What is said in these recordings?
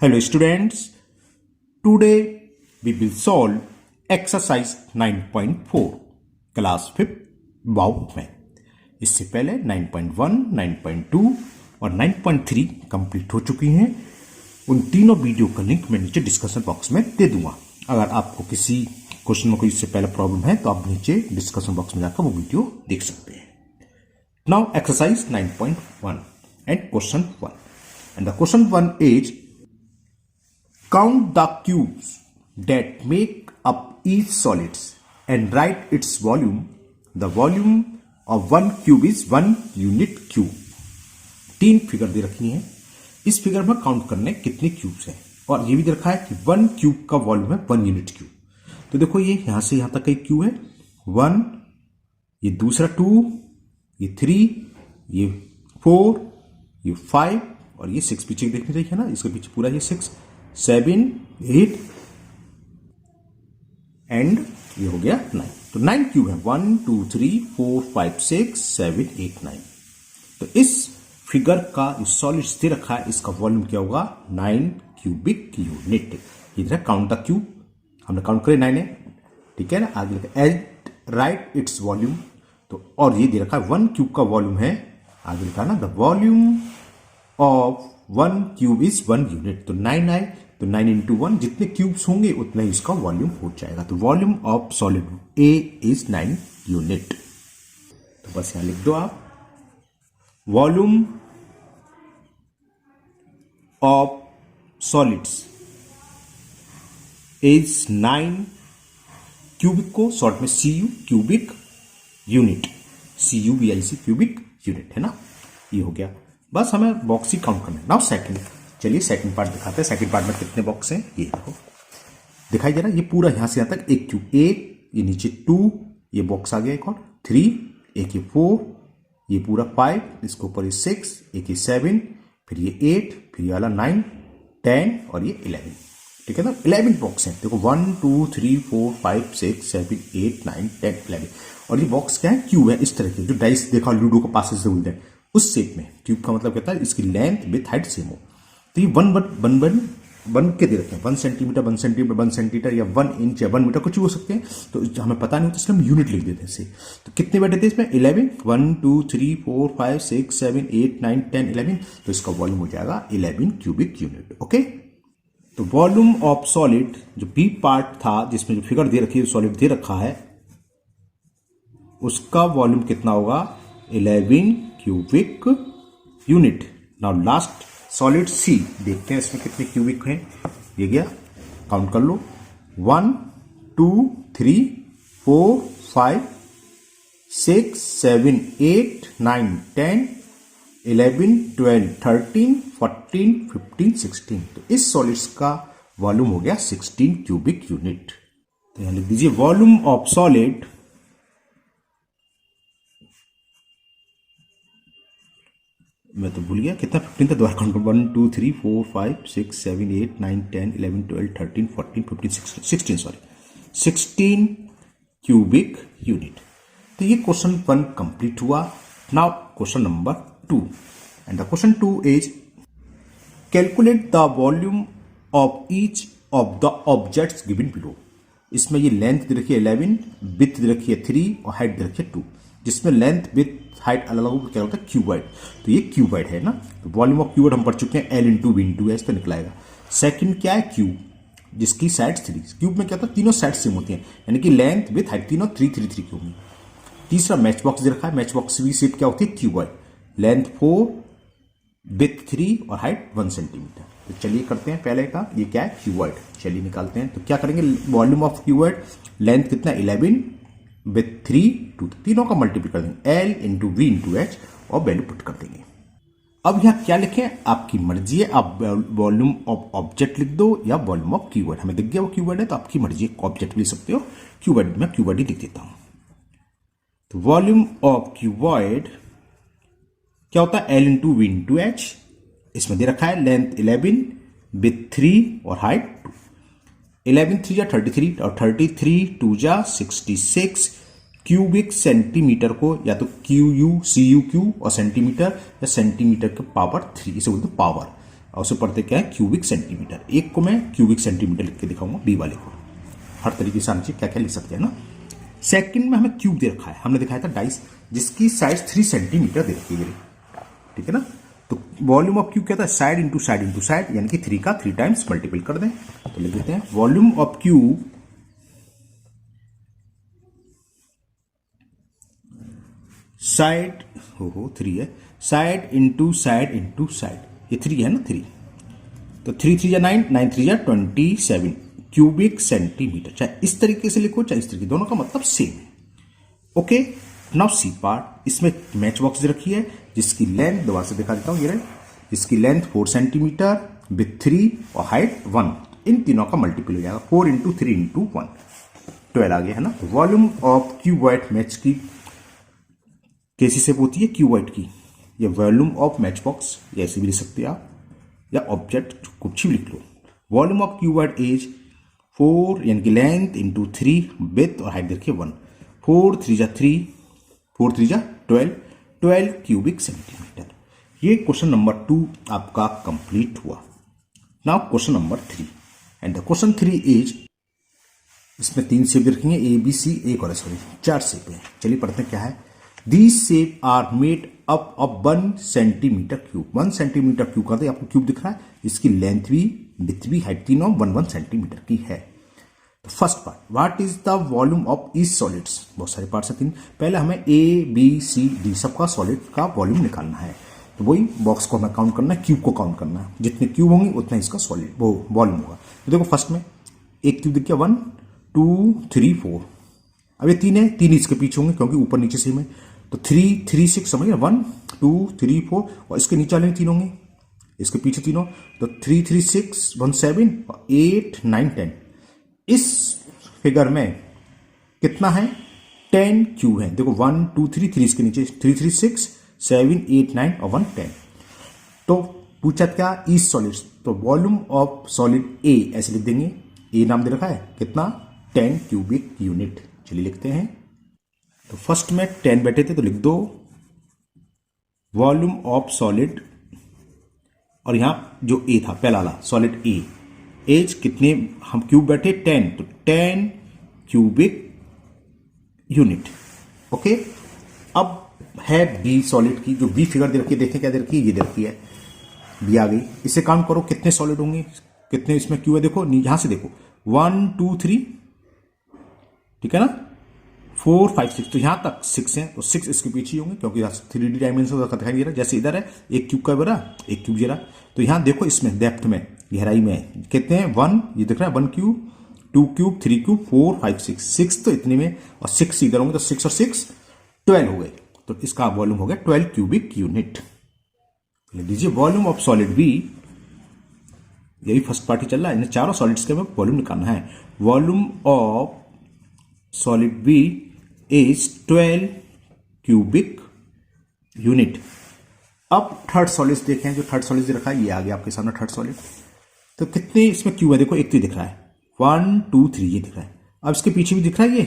Hello students, today we will solve exercise 9.4 class 5 बाउट में। इससे पहले 9.1, 9.2 और 9.3 कंप्लीट हो चुकी हैं। उन तीनों वीडियो का लिंक मैं नीचे डिस्कशन बॉक्स में दे दूंगा। अगर आपको किसी क्वेश्चन में कोई इससे पहले प्रॉब्लम है तो आप नीचे डिस्कशन बॉक्स में जाकर वो वीडियो देख सकते हैं। Now exercise 9.1 and question 1 and the question 1 is count the cubes that make up each solids and write its volume. The volume of one cube is 1 unit cube. तीन figure दे रखी हैं। इस फिगर में count करने कितने cubes हैं और ये भी दे रखा है कि 1 क्यूब का वॉल्यूम है 1 यूनिट क्यूब। तो देखो ये यहां से यहां तक एक क्यूब है 1, ये दूसरा 2, ये 3, ये 4, ये 5 और ये 6 पीछे देखने चाहिए ना, इसके पीछे पूरा ये 6, 7, 8 एंड ये हो गया 9। तो 9 क्यूब है 1, 2, 3, 4, 5, 6, 7, 8, 9। तो इस फिगर का इस सॉलिड्स दे रखा है, इसका वॉल्यूम क्या होगा 9 क्यूबिक यूनिट। इधर काउंट द क्यूब, हमने काउंट करे 9 है, ठीक है ना। आगे लिखा एट राइट इट्स वॉल्यूम, तो और ये दे रखा है 1 क्यूब का वॉल्यूम है। आगे लिखा ना the volume of 1 cube is 1 unit. तो 9 आए तो 9 इंटू 1 जितने क्यूब्स होंगे उतना ही इसका वॉल्यूम हो जाएगा। तो volume of solid A is 9 unit. तो बस यहां लिख दो आप volume of solids is 9 cubic को शॉर्ट में CU cubic unit, CUBIC cubic unit है ना। ये हो गया, बस हमें बॉक्स ही काउंट करना है। नाउ सेकंड, चलिए सेकंड पार्ट दिखाते हैं। सेकंड पार्ट में कितने बॉक्स हैं ये देखो दिखाई दे रहा है। ये पूरा यहां से यहां तक एक क्यूब, एक ये नीचे 2, ये बॉक्स आ गया एक और 3, एक ये 4, ये पूरा 5, इसके ऊपर ये 6, एक ये 7, फिर ये 8, फिर ये वाला 9, 10 और ये 11, ठीक है ना। 11 बॉक्स हैं देखो 1, 2, 3, 4, 5, 6, 7, 8, 9, 10, 11। और ये बॉक्स क्या है, क्यूब है इस तरह के, जो डाइस देखा लूडो को पासेस से बोलते हैं उस शेप में। क्यूब का मतलब कहता है इसकी लेंथ विथ हाइट सेम हो। तो ये 1 के दे रखे हैं 1 सेंटीमीटर 1 सेंटीमीटर 1 सेंटीमीटर या 1 इंच या 1 मीटर कुछ भी हो सकते हैं। तो हमें पता नहीं होता इसलिए हम यूनिट लिख देते हैं इसे। तो कितने बैठे थे इसमें 11, 1, 2, 3, 4, 5, 6, 7, 8, 9, 10, 11। तो इसका वॉल्यूम हो जाएगा 11 क्यूबिक यूनिट। ओके, तो वॉल्यूम ऑफ सॉलिड जो बी पार्ट था जिसमें जो फिगर दे रखी है सॉलिड दे रखा है उसका वॉल्यूम कितना होगा 11 cubic unit. Now last solid C देखते हैं इसमें कितने क्यूबिक हैं। ये गया, काउंट कर लो 1, 2, 3, 4, 5, 6, 7, 8, 9, 10, 11, 12, 13, 14, 15, 16। तो इस सॉलिड्स का वॉल्यूम हो गया 16 क्यूबिक यूनिट। तो यहां लिख दीजिए वॉल्यूम ऑफ सॉलिड मैं तो भूल गया कितना 15 था, दोबारा काउंट कर 1, 2, 3, 4, 5, 6, 7, 8, 9, 10, 11, 12, 13, 14, 15, 16 क्यूबिक यूनिट। तो ये क्वेश्चन 1 कंप्लीट हुआ। Now question number 2 and the question 2 is calculate the volume of each of the objects given below. इसमें ये लेंथ दे रखी है 11, विड्थ दे रखी है 3 और हाइट दे रखी है 2। जिसमें लेंथ विथ हाइट अलग अलग क्या होता है क्यूबाइड। तो ये क्यूबाइड है ना। तो वॉल्यूम ऑफ क्यूबाइड हम पढ़ चुके हैं L into V into S तो निकलाएगा। सेकंड क्या है क्यूब जिसकी साइड 3। क्यूब में क्या होता है तीनों साइड सेम होती हैं, यानी कि लेंथ विथ हाइट तीनों 3, 3, 3 क्यूब में। तीसरा मैच बॉक्स दे रखा है, मैच बॉक्स की शेप क्या होती है क्यूबाइड, लेंथ 4, विथ 3 और हाइट 1 सेंटीमीटर। तो चलिए करते हैं पहले का, ये क्या है क्यूबाइड, चलिए निकालते हैं। तो क्या करेंगे वॉल्यूम ऑफ क्यूबाइड, लेंथ कितना 11 विथ 3, 2, तीनों का मल्टीप्लाई कर देंगे L into V into H और वैल्यू पुट कर देंगे। अब यहां क्या लिखें आपकी मर्जी है, आप वॉल्यूम ऑफ ऑब्जेक्ट लिख दो या वॉल्यूम ऑफ क्यूबाइड। हमें दिख गया वो क्यूबाइड है तो आपकी मर्जी है, ऑब्जेक्ट भी लिख सकते हो। क्यूबाइड में क्यूबाइड ही लिख देता हूं। तो वॉल्यूम ऑफ क्यूबाइड क्या होता है L into V into H। इसमें दे रखा है लेंथ 11 विथ 3 और हाइट 2। 11 3 जा 33 और 33 2 जा 66 क्यूबिक सेंटीमीटर को या तो CU और सेंटीमीटर या सेंटीमीटर के पावर 3 इसे बोलते पावर। और उसे पढ़ते क्या है, क्यूबिक सेंटीमीटर। एक को मैं क्यूबिक सेंटीमीटर लिख के दिखाऊंगा, बी वाले को। हर तरीके से आंसर क्या क्या लिख सकते हैं ना। सेकंड में हमें क्यूब दे रखा है, हमने दिखाया था डाइस जिसकी साइज 3 सेंटीमीटर दे रखी है, ठीक है ना। तो वॉल्यूम ऑफ क्यूब क्या था, side into side into side, यानी कि 3 का 3 टाइम्स मल्टीपल कर दें। तो लिख देते हैं वॉल्यूम ऑफ क्यूब साइड, हो 3 है, side into side into side, ये 3 है ना, 3। तो 3 3 9, 9 3 27 क्यूबिक सेंटीमीटर। चाहे इस तरीके से लिखो चाहे इस तरीके, दोनों का मतलब सेम है। Okay, now C part. इसमें मैच बॉक्स रखी है जिसकी लेंथ, दोबारा से दिखा देता हूं, ये जिसकी लेंथ 4 सेंटीमीटर विथ 3 और हाइट 1, इन तीनों का मल्टीपल हो जाएगा, 4 इंटू 3 इंटू 1, 12 आ गया है ना। वॉल्यूम ऑफ क्यूबॉइड मैच की कैसी शेप होती है क्यूबॉइड की, या वॉल्यूम ऑफ मैच बॉक्स, या ऐसे भी लिख सकते हैं आप, या ऑब्जेक्ट कुछ भी लिख लो। वॉल्यूम ऑफ क्यूबॉइड इज 4 यानी कि लेंथ इंटू 3 विथ और हाइट देखिए 1, 4 3 जा 3, 4 3 जा 12, 12 क्यूबिक सेंटीमीटर। ये क्वेश्चन नंबर 2 आपका कंप्लीट हुआ। Now question number 3, and the question 3 is, इसमें 3 शेप रखेंगे, ए बी सी, एक और सॉरी 4 शेप है। चलिए पढ़ते हैं क्या है। These shape are made up of 1 centimetre cube. 1 centimetre cube का, तो आपको क्यूब दिख रहा है, इसकी लेंथ भी विड्थ भी हाइट तीनों 1 सेंटीमीटर की है। तो first part, what is the volume of each solids. बहुत सारे पार्ट्स हैं, पहले हमें ए बी सी डी सबका सॉलिड का वॉल्यूम निकालना है। तो वही बॉक्स को हमें काउंट करना है, क्यूब को काउंट करना है, जितने क्यूब होंगे उतना इसका सॉलिड वो वॉल्यूम होगा। तो देखो फर्स्ट में एक क्यूब दिख गया, 1 2 3 4, अब ये 3 है, 3 इसके पीछे होंगे क्योंकि ऊपर नीचे सेम है। तो 3 3 6 समझ गए, 1 2 3 4, और इसके नीचे वाले 3 होंगे, इसके पीछे तीनों। तो 3 3 6 1 7 और 8 9 10। इस फिगर में कितना है, 10 क्यूब है। देखो 1 2 3 3 इसके नीचे, 3 3 6 7 8 9 और 1 10। तो पूछा क्या, ईच सॉलिड्स, तो वॉल्यूम ऑफ सॉलिड ए ऐसे लिख देंगे, ए नाम दे रखा है, कितना 10 क्यूबिक यूनिट। चलिए लिखते हैं। तो फर्स्ट में 10 बैठे थे तो लिख दो वॉल्यूम ऑफ सॉलिड, और यहां जो ए था पहला वाला सॉलिड ए, एज कितने हम क्यूब बैठे 10, तो 10 क्यूबिक यूनिट। ओके, अब है बी सॉलिड की, जो बी फिगर दे रखी है, देखें क्या दे रखी है, ये दे रखी है, बी आ गई। इसे काउंट करो कितने सॉलिड होंगे, कितने इसमें क्यूब है, देखो यहां से देखो 1 2 3, ठीक है ना, 4 5 6, तो यहां तक 6 है, तो 6 इसके पीछे होंगे क्योंकि 3D डायमेंशन का दिखाई दे रहा है। जैसे इधर है एक क्यूब का बरा, एक क्यूब जरा, तो यहां देखो इसमें डेप्थ में, गहराई में कितने हैं, 1 ये दिख रहा है, 1 क्यूब 2 क्यूब 3 क्यूब 4 5 6, 6 तो इतने में, और 6 इधर होंगे, तो 6 और 6 12 हो गए। तो इसका वॉल्यूम हो गया 12 क्यूबिक यूनिट। लिख दीजिए वॉल्यूम ऑफ सॉलिड बी, यही फर्स्ट पार्टी चल रहा है, इन चारों सॉलिड्स के हमें वॉल्यूम निकालना है। Volume of solid B is 12 cubic unit. अब थर्ड सॉलिड देखें, जो थर्ड सॉलिड रखा है, ये आ गया आपके सामने थर्ड सॉलिड। तो कितने इसमें क्यूब है, देखो एक तो दिख रहा है 1 2 3, ये दिख रहा है। अब इसके पीछे भी दिख रहा है ये,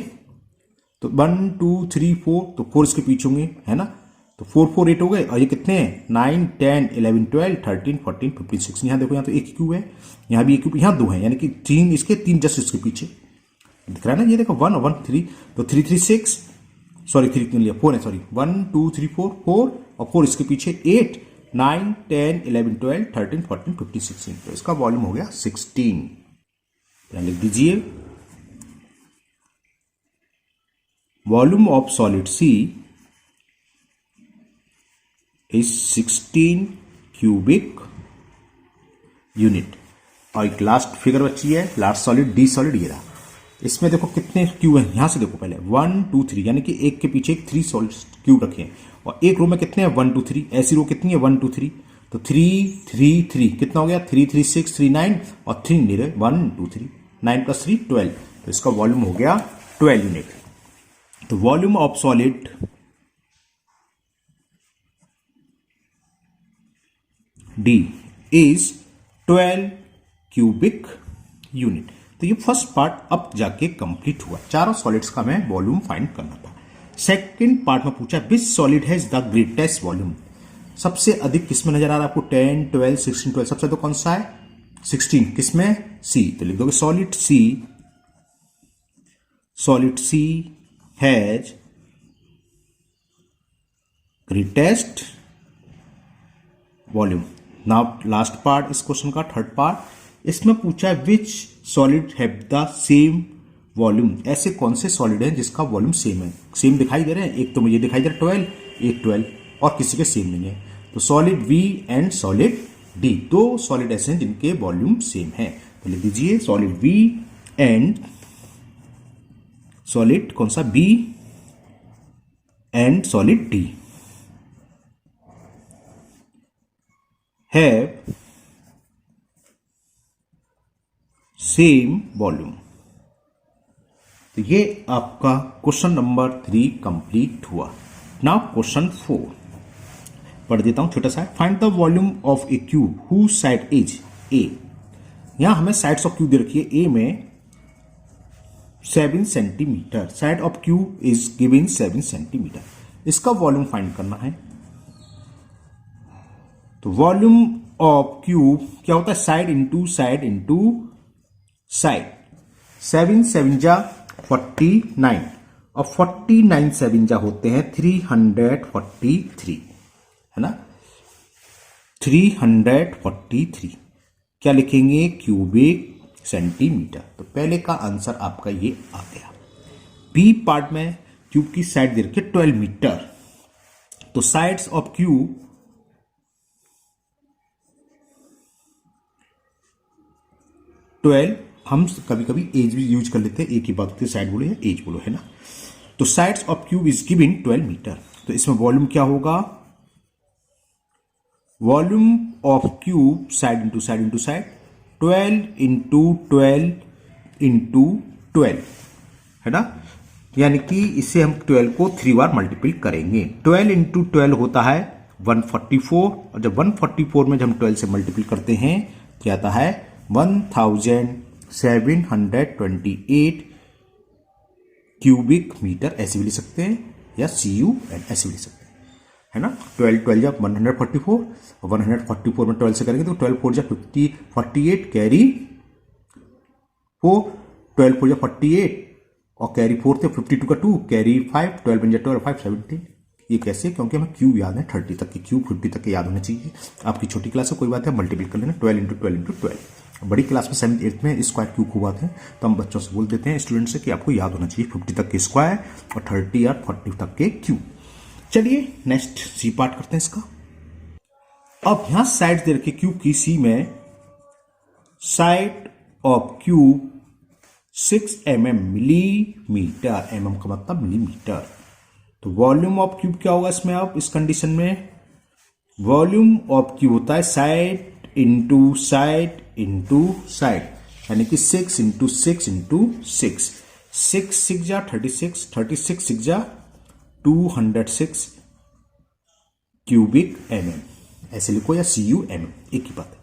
तो 1 2 3 4, तो 4 इसके पीछे होंगे, है ना, तो 4 4 8 हो गए। और ये कितने हैं, 9 10 11 12 13 14 15 16। यहां देखो, यहां तो एक क्यूब है, यहां भी एक क्यूब, यहां 2 है, यानी कि 3 इसके, 3 जस्ट इसके पीछे दिख रहा है ना, ये देखो 1 1 3, तो 3 3 6, सॉरी 3 लिया 4 है, सॉरी 1 2 3 4 4, और 4 इसके पीछे 8 9 10 11 12 13 14 15 16। तो इसका वॉल्यूम हो गया 16। यहां लिख दीजिए volume of solid C is 16 cubic unit. और एक लास्ट फिगर बची है, लास्ट सॉलिड डी सॉलिड, ये रहा। इसमें देखो कितने क्यूब हैं, यहां से देखो पहले 1 2 3, यानी कि एक के पीछे एक 3 सॉलिड क्यूब रखे हैं, और एक रो में कितने हैं 1 2 3, ऐसी रो कितनी है 1 2 3, तो 3 3 3 कितना हो गया, 3 3 6 3 9, और 3 नहीं रहे, 1 2 3 9 + 3 12। तो इसका वॉल्यूम हो गया 12 यूनिट। तो volume of solid D is 12 cubic unit. तो ये फर्स्ट पार्ट अब जाके कंप्लीट हुआ, चारों सॉलिड्स का हमें वॉल्यूम फाइंड करना था। सेकंड पार्ट में पूछा विच solid has the greatest volume. सबसे अधिक किसमें नजर आ रहा है आपको? 10, 12, 16, 12। सबसे अधिक कौन सा है? 16। किसमें? सी। तो लिख दोगे solid C has greatest volume. Now last part इस क्वेश्चन का, थर्ड पार्ट। इसमें पूछा है which solid have the same volume. ऐसे कौन से सॉलिड हैं जिसका वॉल्यूम सेम है? सेम दिखाई दे रहे हैं, एक तो मुझे दिखाई दे रहा है 12, एक 12, और किसी के सेम नहीं है। तो solid B and solid D, दो सॉलिड ऐसे हैं जिनके वॉल्यूम सेम है। तो लिख दीजिए सॉलिड वी एंड सॉलिड कौन सा? B and solid D have same volume. तो ये आपका क्वेश्चन नंबर 3 कंप्लीट हुआ। नाउ क्वेश्चन 4 पढ़ देता हूं, छोटा सा। Find the volume of a cube whose side is a. यहां हमें साइड्स ऑफ क्यूब दे रखी है। ए में 7 centimetre, side of cube is given 7 centimetre. इसका वॉल्यूम फाइंड करना है। तो वॉल्यूम ऑफ क्यूब क्या होता है? Side into side into side. 7 7 जा 49 और 49 7 जा होते हैं 343, है ना? 343 क्या लिखेंगे? Cubic centimetre. तो पहले का आंसर आपका ये आ गया। बी पार्ट में क्यूब की साइड दे रखी है 12 मीटर। तो साइड्स ऑफ क्यूब 12, हम कभी कभी एज भी यूज कर लेते हैं, एक ही बात होती है, साइड बोलो या एज बोलो, है ना? तो sides of cube is given 12 metre. तो इसमें वॉल्यूम क्या होगा? Volume of cube side into side into side, 12 into 12 into 12, है ना? यानी कि इसे हम 12 को 3 बार मल्टीपल करेंगे। 12 इंटू 12 होता है 144, और जब 144 में जब हम 12 से मल्टीपल करते हैं क्या आता है? 1728 क्यूबिक मीटर। ऐसे भी लिख सकते हैं, या CUM ऐसे भी लिख सकते हैं, है ना? 12 12 जब 144, और 144 में 12 से करेंगे तो 12 4 जा 50, 48 कैरी 4, 12 4 जा 48 और कैरी 4 थे, 52 का 2 कैरी 5, 12 बन जा 12, 5 17। ये कैसे? क्योंकि हमें क्यूब याद है 30 तक के, क्यूब 50 तक के याद होने चाहिए। आपकी छोटी क्लास है कोई बात है, मल्टीपल कर लेना 12 इंटू 12 इंटू 12। बड़ी क्लास में 7th 8th में स्क्वायर क्यूब खूब आते हैं, तो हम बच्चों से बोल देते हैं, स्टूडेंट से, कि आपको याद होना चाहिए 50 तक के स्क्वायर और 30 या 40 तक के क्यूब। चलिए नेक्स्ट सी पार्ट करते हैं इसका। अब यहां साइड दे रखी क्यूब की, सी में side of cube 6 mm, millimetre. mm का मतलब मिलीमीटर। तो वॉल्यूम ऑफ क्यूब क्या होगा इसमें? अब इस कंडीशन में वॉल्यूम ऑफ क्यूब होता है side into side into side, यानी कि 6 इंटू 6 इंटू 6। 6 6 जा 36, 36 6 जा 206 क्यूबिक mm। ऐसे लिखो, या CUM, एक ही बात है।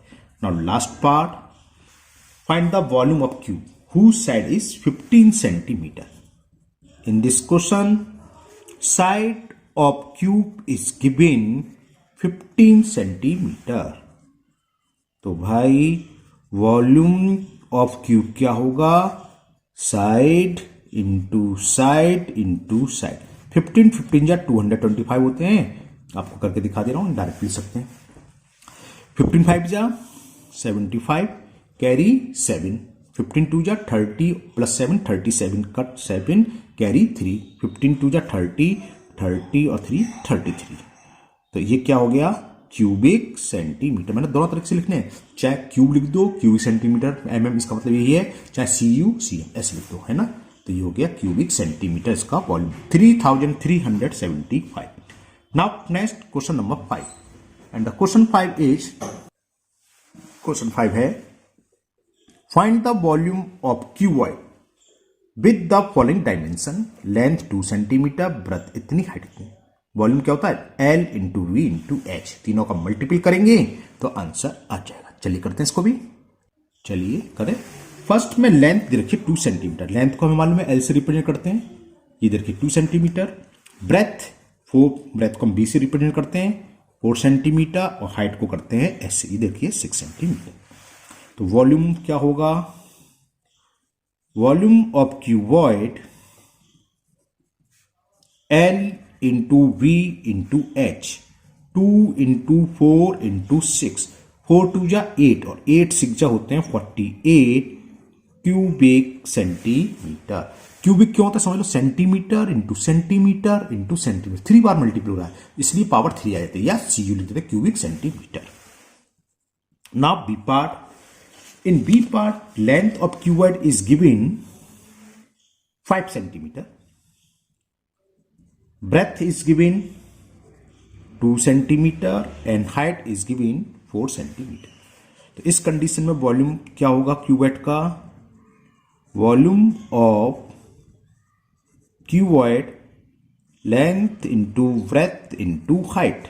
Now last part, find the volume of cube whose side is 15 centimetre. In this question side of cube is given 15 centimetre. तो भाई वॉल्यूम ऑफ क्यूब क्या होगा? Side into side into side. 15 15 जा 225 होते हैं, आपको करके दिखा दे रहा हूं, डायरेक्ट लिख सकते हैं। 15 5 जा 75 कैरी 7, 15 2 जा 30 प्लस 7 37 कट 7 कैरी 3, 15 2 जा 30 30 और 3 33। तो ये क्या हो गया? Cubic centimetre. मैंने दोनों तरह से लिखने हैं, चाहे क्यूब लिख दो, क्यूबिक सेंटीमीटर, mm इसका मतलब यही है, चाहे CUM ऐसे लिख दो, है ना? तो ये हो गया क्यूबिक सेंटीमीटर, इसका volume 3375। Now next question number 5, and the question 5 is, question 5 है find the volume of cuboid with the following dimension, length 2 centimetre, breadth इतनी, हाइट इतनी। वॉल्यूम क्या होता है? L into V into H, तीनों का multiple करेंगे तो आंसर आ जाएगा। चलिए करते हैं इसको भी, चलिए करें। फर्स्ट में लेंथ दे रखिए 2 सेंटीमीटर, लेंथ को हमें मालूम है L से रिप्रेजेंट करते हैं, ये देखिए 2 सेंटीमीटर। ब्रेथ 4, ब्रेथ को हम B से रिप्रेजेंट करते हैं, 4 सेंटीमीटर और हाइट को करते हैं ऐसे, ये देखिए 6 सेंटीमीटर। तो वॉल्यूम क्या होगा, volume of cuboid L into V into H, 2 into 4 into 6, 4 2 जा 8 और 8 6 जा होते हैं 48 क्यूबिक सेंटीमीटर। क्यूबिक क्यों होता है समझ लो, centimetre into centimetre into centimetre, 3 बार मल्टीप्लाई हो रहा है इसलिए पावर 3 आ जाती है, या CU लिखते थे cubic centimetre. Now B part, in B part, length of cuboid is given 5 centimeter, breadth is given 2 centimeter and height is given 4 centimeter। तो इस कंडीशन में वॉल्यूम क्या होगा क्यूबॉइड का, volume of cuboid length into breadth into height,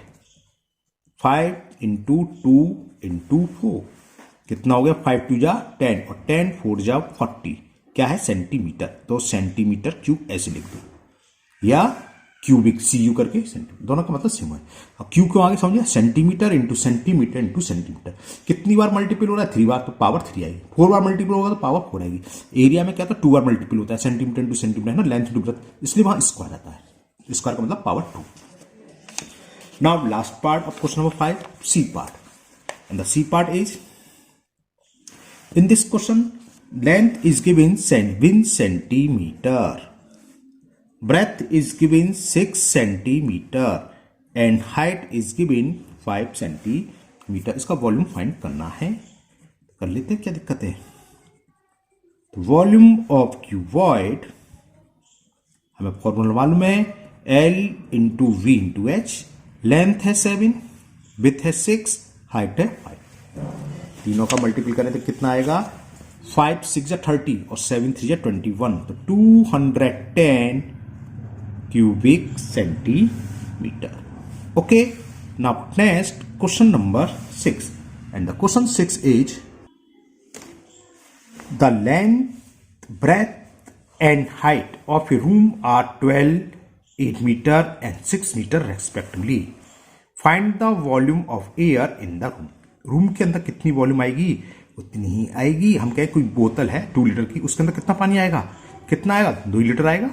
5 into 2 into 4 कितना हो गया, 5 2 जा 10 और 10 4 जा 40, क्या है सेंटीमीटर, तो सेंटीमीटर क्यूब ऐसे लिख दो, या क्यूबिक CU करके सेंटीमीटर, दोनों का मतलब सेम है। अब क्यू क्यों आगे समझिए, centimetre into centimetre into centimetre, कितनी बार मल्टीपल हो रहा है 3 बार, तो पावर 3 आएगी, 4 बार मल्टीपल होगा तो पावर 4 आएगी। एरिया में क्या था 2 बार मल्टीपल होता है, सेंटीमीटर इंटू सेंटीमीटर है ना, लेंथ इंटू ब्रेथ, इसलिए वहां स्क्वायर आता है, स्क्वायर का मतलब power 2। Now last part of question number 5, C part, and the C part is, in this question length is given 7 centimeter, breadth is given 6 centimeter and height is given 5 centimeter। इसका volume find करना है, कर लेते हैं, क्या दिक्कत है। Volume of cuboid हमें फॉर्मूला मालूम है, L into V into H, length है 7, विड्थ है 6, हाइट है 5, तीनों का मल्टीपल करें तो कितना आएगा, 5 6 जा 30 और 7 3 जा 21, तो 210 cubic centimetre. Okay, now next question number 6, and the question 6 is, the length breadth and height of a room are 12 8 metre and 6 metre respectively, find the volume of air in the room. Room के अंदर कितनी volume आएगी, उतनी ही आएगी। हम कहें कोई बोतल है 2 लीटर की, उसके अंदर कितना पानी आएगा, कितना आएगा, 2 लीटर आएगा,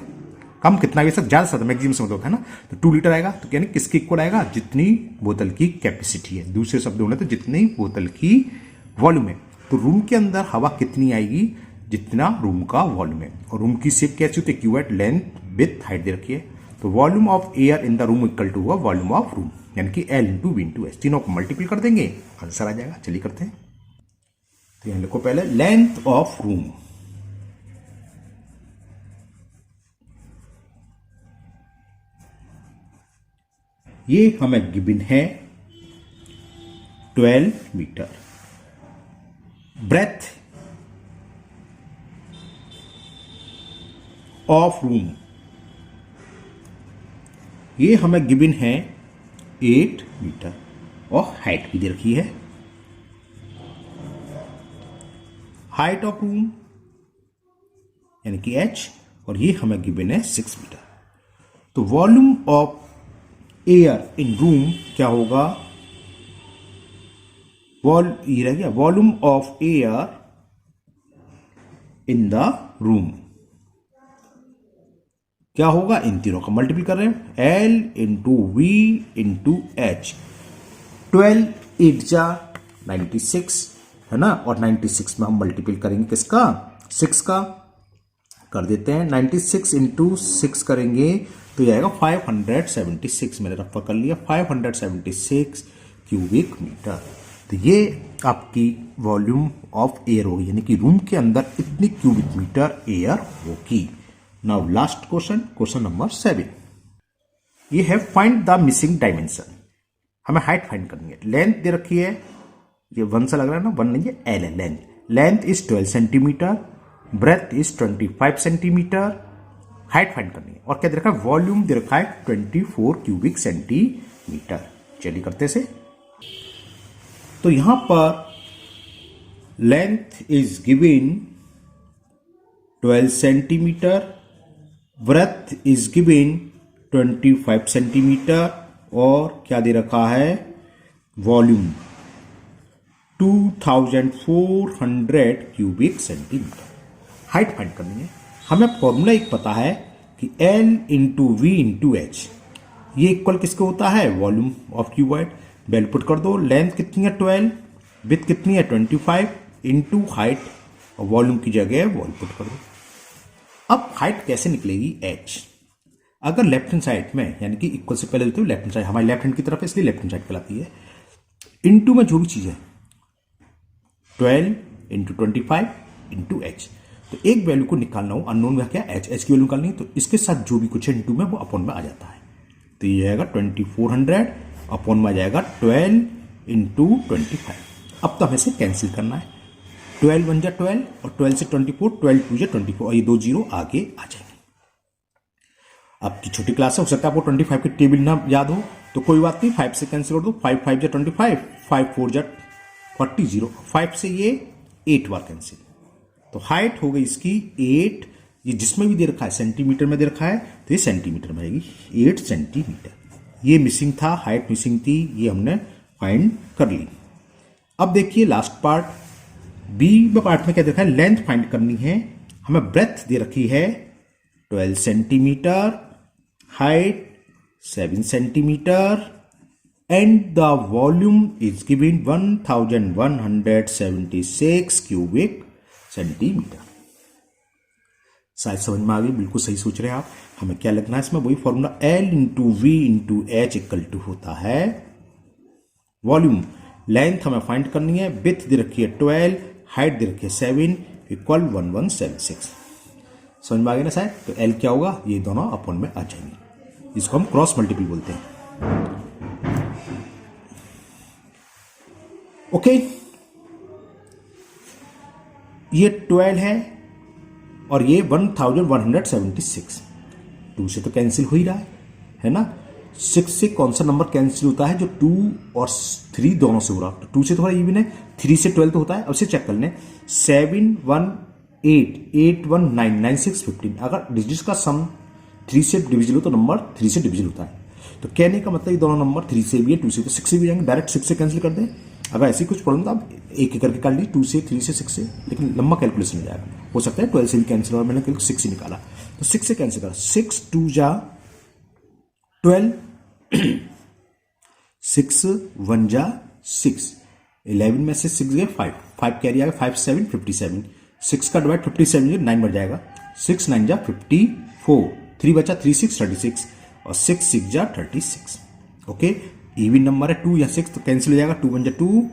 कम कितना भी सब ज्यादा से मैक्सिमम से होता है ना, तो 2 लीटर आएगा। तो यानी किसके इक्वल आएगा, जितनी बोतल की कैपेसिटी है, दूसरे शब्द में तो जितनी बोतल की वॉल्यूम है। तो रूम के अंदर हवा कितनी आएगी, जितना रूम का वॉल्यूम है। और रूम की शेप कैसी होती है, क्यूबॉइड, लेंथ विड्थ हाइट दे रखी है। तो volume of air in the room equal to हुआ वॉल्यूम ऑफ रूम, यानी कि L into V into H, तीनों को मल्टीपल कर देंगे, आंसर आ जाएगा। चलिए करते हैं, तो यहां लिखो पहले लेंथ ऑफ रूम, ये हमें गिवन है 12 मीटर, ब्रेथ ऑफ रूम ये हमें गिवन है 8 मीटर और हाइट भी दे रखी है। हाइट ऑफ रूम यानी कि H, और ये हमें गिवन है 6 मीटर। तो volume of air in room क्या होगा, ये रह गया volume of air in the room क्या होगा, इन तीनों का मल्टीपल कर रहे हैं, L into V into H, 12 8 जा 96 है ना, और 96 में हम मल्टीपल करेंगे किसका, 6 का कर देते हैं। 96 इंटू 6 करेंगे तो ये आएगा 576, मैंने रफ कर लिया 576 क्यूबिक मीटर। तो ये आपकी वॉल्यूम ऑफ एयर होगी, यानी कि रूम के अंदर इतनी क्यूबिक मीटर एयर होगी। Now last question, question number 7, ये है फाइंड द मिसिंग डायमेंशन। हमें हाइट फाइंड करनी है, लेंथ दे रखी है, ये 1 से लग रहा है ना, 1 नहीं है, L है length. Length is 12 centimetre, breadth is 25 centimetre, height find करनी है। और क्या दे रखा है, वॉल्यूम दे रखा है 24 क्यूबिक सेंटीमीटर। चलिए करते से, तो यहां पर length is given 12 centimetre, breadth is given 25 centimetre और क्या दे रखा है, volume 2400 cubic centimetre. Height find करनी है। हमें फॉर्मूला एक पता है कि L into V into H, ये इक्वल किसके होता है, volume of cuboid. Value put कर दो, लेंथ कितनी है 12, विड्थ कितनी है 25 इंटू हाइट, और वॉल्यूम की जगह वॉल्यूम पुट कर दो। अब हाइट कैसे निकलेगी, h। अगर लेफ्ट हैंड साइड में यानी कि इक्वल से पहले लेते हो लेफ्ट हैंड साइड, हमारी लेफ्ट हैंड की तरफ है इसलिए लेफ्ट हैंड साइड कहलाती है। इंटू में जो भी चीज है 12 इंटू 25 इंटू एच, तो एक वैल्यू को निकालना हो, अननोन में क्या एच की वैल्यू निकालनी है, तो इसके साथ जो भी कुछ है इंटू में वो अपॉन में आ जाता है। तो ये आएगा 2400 अपॉन में आ जाएगा 12 इंटू 25। अब तो हमें से कैंसिल करना है, 12 1 जा 12 और 12 से 24, 12 2 जा 24 और ये 2 जीरो आगे आ जाएंगे। आपकी छोटी क्लास है, हो सकता है आपको 25 की टेबल ना याद हो, तो कोई बात नहीं, 5 से कैंसिल कर दो, 5 5 जा 25, 5 4 जा 40, 0 5 से ये 8 बार कैंसिल। तो हाइट हो गई इसकी 8, ये जिसमें भी दे रखा है सेंटीमीटर में दे रखा है तो ये सेंटीमीटर में आएगी 8 सेंटीमीटर। ये मिसिंग था, हाइट मिसिंग थी, ये हमने फाइंड कर ली। अब देखिए लास्ट पार्ट, बी पार्ट में क्या देखा है, लेंथ फाइंड करनी है। हमें ब्रेथ दे रखी है 12 centimetre, height 7 centimetre and the volume is given 1176 cubic centimetre. शायद समझ में आ गई, बिल्कुल सही सोच रहे हैं आप। हमें क्या लगना है इसमें, वही formula L into V into H equal to होता है वॉल्यूम। लेंथ हमें फाइंड करनी है, विड्थ दे रखी है 12, हाइट दे रखी है 7 इक्वल 1176। समझ में आ गया ना शायद। तो L क्या होगा, ये दोनों अपॉन में आ जाएंगे, इसको हम क्रॉस मल्टीपल बोलते हैं। ओके ये 12 है और ये 1176, 2 से तो कैंसिल हो ही रहा है ना। 6 से कौन सा नंबर कैंसिल होता है, जो 2 और 3 दोनों से हो रहा, तो 2 से थोड़ा इवन है, 3 से 12 तो होता है। अब से चेक कर लें, 7 1 8 8 1 9 9 6 15, अगर डिजिट्स का सम 3 से डिविजिबल हो तो नंबर 3 से डिविजिबल होता है। तो कहने का मतलब ये दोनों नंबर 3 से भी है, 2 से, तो 6 से भी जाएंगे, डायरेक्ट 6 से कैंसिल कर दें। अगर ऐसी कुछ प्रॉब्लम तो आप एक एक करके कर ली, 2 से 3 से 6 से, लेकिन लंबा कैलकुलेशन हो जाएगा। हो सकता है 12 से भी कैंसिल, और मैंने 6 ही निकाला, तो 6 से कैंसिल करा, 6 2 जा 12, 6 1 जा 6, 11 में से 6 गए 5, 5 कैरी आएगा, 5 7 57, 6 का डिवाइड 57 9 बढ़ जाएगा, 6 9 जा 54, 3 बचा 3 6 36 और 6 6 जा 36। ओके, इवन नंबर है 2 या 6 तो कैंसिल हो जाएगा, 2 1 जा 2,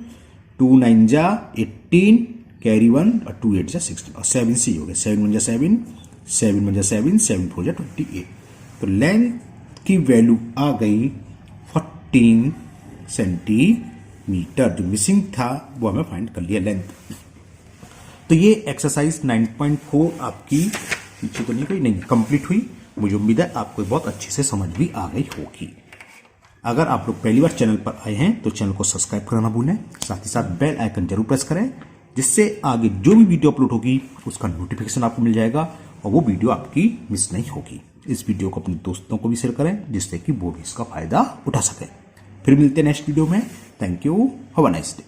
2 9 जा 18, कैरी 1 और 2 8 जा 16 और 7 से हो गया, 7 1 जा 7, 7 1 जा 7, 7 4 जा 28। तो लेंथ की वैल्यू आ गई 14 सेंटीमीटर। जो मिसिंग था वो हमें फाइंड कर लिया लेंथ। तो ये एक्सरसाइज 9.4 आपकी पीछे तो नहीं कोई नहीं कंप्लीट हुई। मुझे उम्मीद है आपको बहुत अच्छे से समझ भी आ गई होगी। अगर आप लोग पहली बार चैनल पर आए हैं तो चैनल को सब्सक्राइब करना भूलें, साथ ही साथ बेल आइकन जरूर प्रेस करें, जिससे आगे जो भी वीडियो अपलोड होगी उसका नोटिफिकेशन आपको मिल जाएगा और वो वीडियो आपकी मिस नहीं होगी। इस वीडियो को अपने दोस्तों को भी शेयर करें, जिससे कि वो भी इसका फायदा उठा सके। फिर मिलते हैं नेक्स्ट वीडियो में। Thank you, have a nice day.